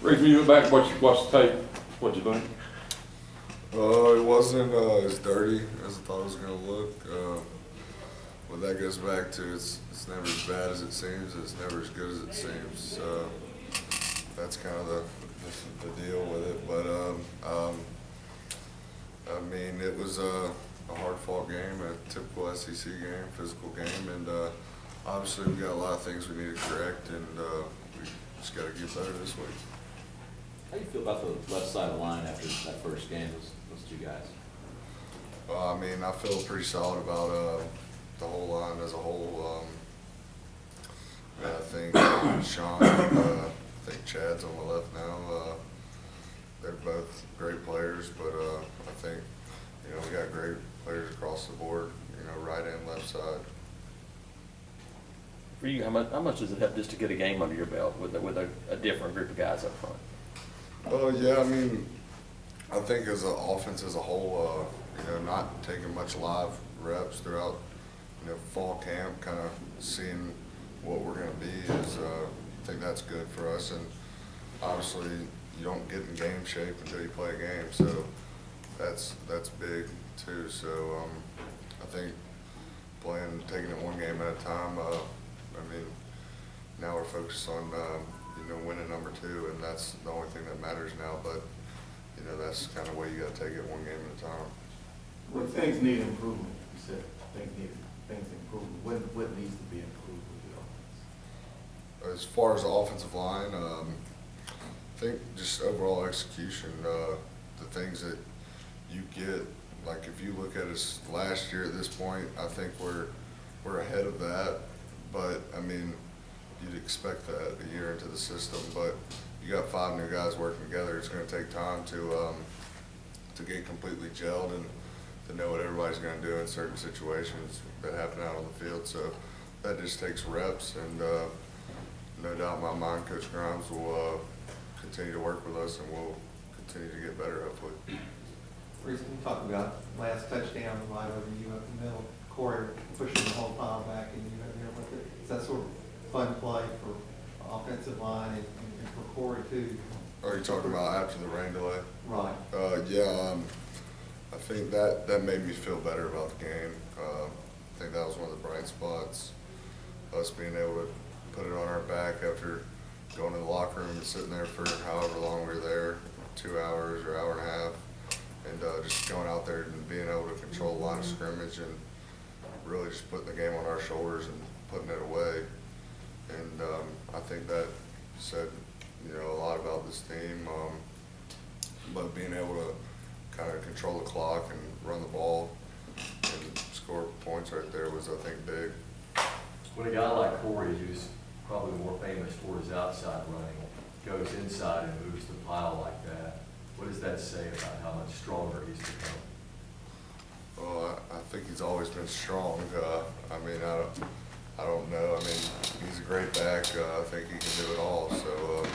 Reese, when you look back, watch the tape, what'd you think? It wasn't as dirty as I thought it was going to look. But that goes back to it's never as bad as it seems. It's never as good as it seems. That's kind of the deal with it. But I mean, it was a hard-fought game, a typical SEC game, physical game, and obviously we got a lot of things we need to correct, and we just got to get better this week. How do you feel about the left side of the line after that first game, those two guys? I mean, I feel pretty solid about the whole line as a whole. I think Sean, I think Chad's on the left now. They're both great players, but I think, you know, we got great players across the board, you know, right and left side. For you, how much does it help just to get a game under your belt with a different group of guys up front? Yeah, I mean, I think as an offense as a whole, you know, not taking much live reps throughout, you know, fall camp, kind of seeing what we're going to be is, I think that's good for us. And obviously, you don't get in game shape until you play a game, so that's big too. So I think taking it one game at a time. I mean, now we're focused on you know, winning number 2, and that's the only thing that matters now. But you know, that's kind of the way you got to take it one game at a time. When things need improvement, you said things improvement. What needs to be improved with the offense? As far as the offensive line, I think just overall execution, the things that you get, like if you look at us last year at this point, I think we're ahead of that. But I mean, you'd expect that a year into the system. But you got 5 new guys working together. It's going to take time to get completely gelled and to know what everybody's going to do in certain situations that happen out on the field. So that just takes reps, and no doubt in my mind, Coach Grimes will continue to work with us, and we'll continue to get better, hopefully. Reese, can you talk about last touchdown right over you up the middle, Corey pushing the whole pile back and you over there with it? Is that sort of fun play for offensive line and for Corey too? Are you talking about after the rain delay? Right. Yeah, I think that made me feel better about the game. I think that was one of the bright spots, us being able to put it on our back after going to the locker room and sitting there for however long we were there, 2 hours or hour and a half, and just going out there and being able to control the line of scrimmage and really just putting the game on our shoulders and putting it away. And I think that said, you know, a lot about this team. But being able to kind of control the clock and run the ball and score points right there was, I think, big. When a guy like Corey, who's probably more famous for his outside running, goes inside and moves the pile like that, what does that say about how much stronger he's become? Well, I think he's always been strong. I mean, I don't know. I mean, he's a great back. I think he can do it all. So,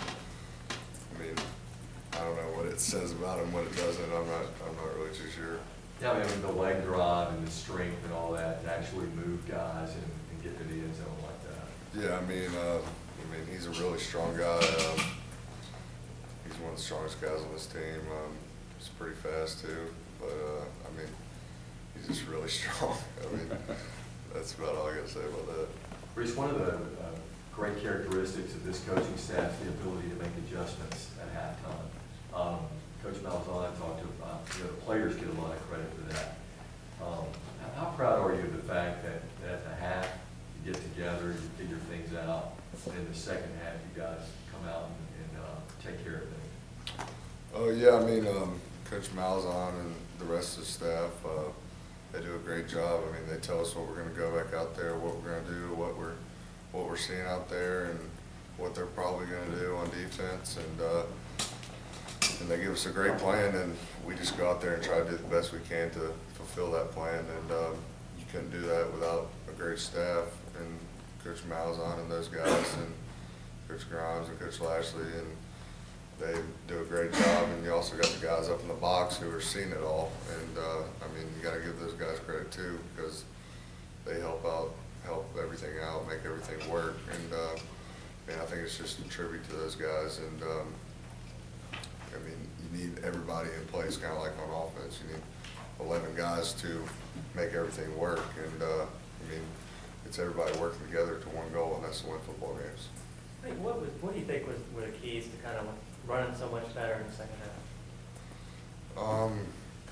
I mean, I don't know what it says about him, what it doesn't. I'm not really too sure. Yeah, I mean, the leg drive and the strength and all that to actually move guys and get to the end zone like that. Yeah, I mean, he's a really strong guy. He's one of the strongest guys on this team. He's pretty fast too, but I mean, he's just really strong. I mean, that's about all I got to say about that. Reese, one of the great characteristics of this coaching staff is the ability to make adjustments at halftime. Coach Malzahn I talked about, you know, the players get a lot of credit for that. How proud are you of the fact that at the half you get together, you figure things out, and in the second half you guys come out and take care of things? Oh yeah, I mean, Coach Malzahn and the rest of the staff, they do a great job. I mean, they tell us what we're going to go back out there, what we're going to do, what we're seeing out there, and what they're probably going to do on defense, and they give us a great plan, and we just go out there and try to do the best we can to fulfill that plan. And you couldn't do that without a great staff and Coach Malzahn and those guys, and Coach Grimes and Coach Lashley, and they do a great job. And you also got the guys up in the box who are seeing it all. And I mean, you got to give those guys credit too, because they help everything out, make everything work. And I think it's just a tribute to those guys. And everybody in place, kind of like on offense. You need 11 guys to make everything work, and I mean, it's everybody working together to one goal, and that's to win football games. I think what do you think were the keys to kind of running so much better in the second half?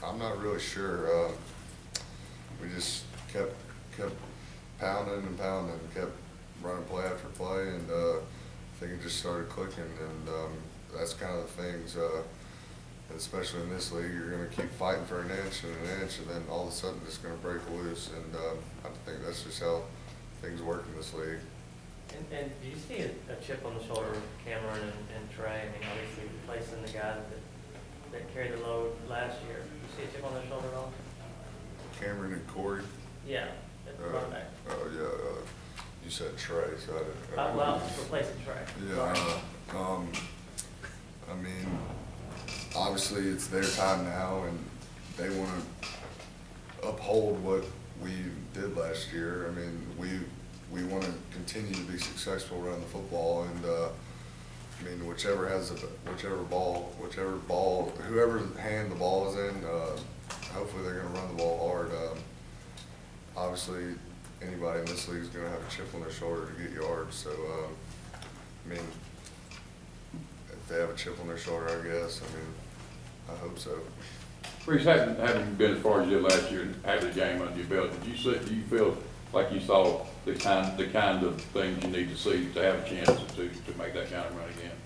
I'm not really sure. We just kept pounding and pounding, kept running play after play, and I think it just started clicking. And that's kind of the things, especially in this league, you're going to keep fighting for an inch, and then all of a sudden it's going to break loose. And I think that's just how things work in this league. And do you see a chip on the shoulder of Cameron and Trey? I mean, obviously replacing the guys that carried the load last year. Do you see a chip on their shoulder at all? Cameron and Corey. Yeah, at the running back. Oh yeah. You said Trey, so I didn't. Well, replacing Trey. Yeah. I mean, obviously it's their time now, and they want to uphold what we did last year. I mean, we want to continue to be successful running the football, and I mean, whichever ball, whoever hand the ball is in, hopefully they're going to run the ball hard. Obviously, anybody in this league is going to have a chip on their shoulder to get yards. So, I mean, if they have a chip on their shoulder, I guess. I mean, I hope so. Reese, having been as far as you did last year and had the game under your belt, do you feel like you saw the kind of things you need to see to have a chance to make that kind of run again?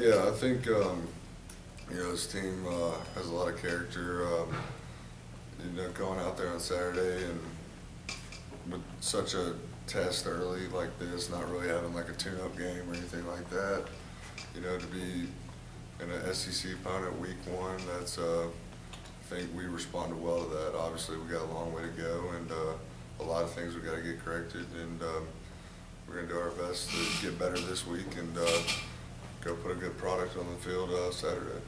Yeah, I think you know, this team has a lot of character. You know, going out there on Saturday and with such a test early like this, not really having like a tune-up game or anything like that. You know, to be in an SEC opponent week 1, that's I think we responded well to that. Obviously, we got a long way to go, and a lot of things we got to get corrected, and we're going to do our best to get better this week and go put a good product on the field Saturday.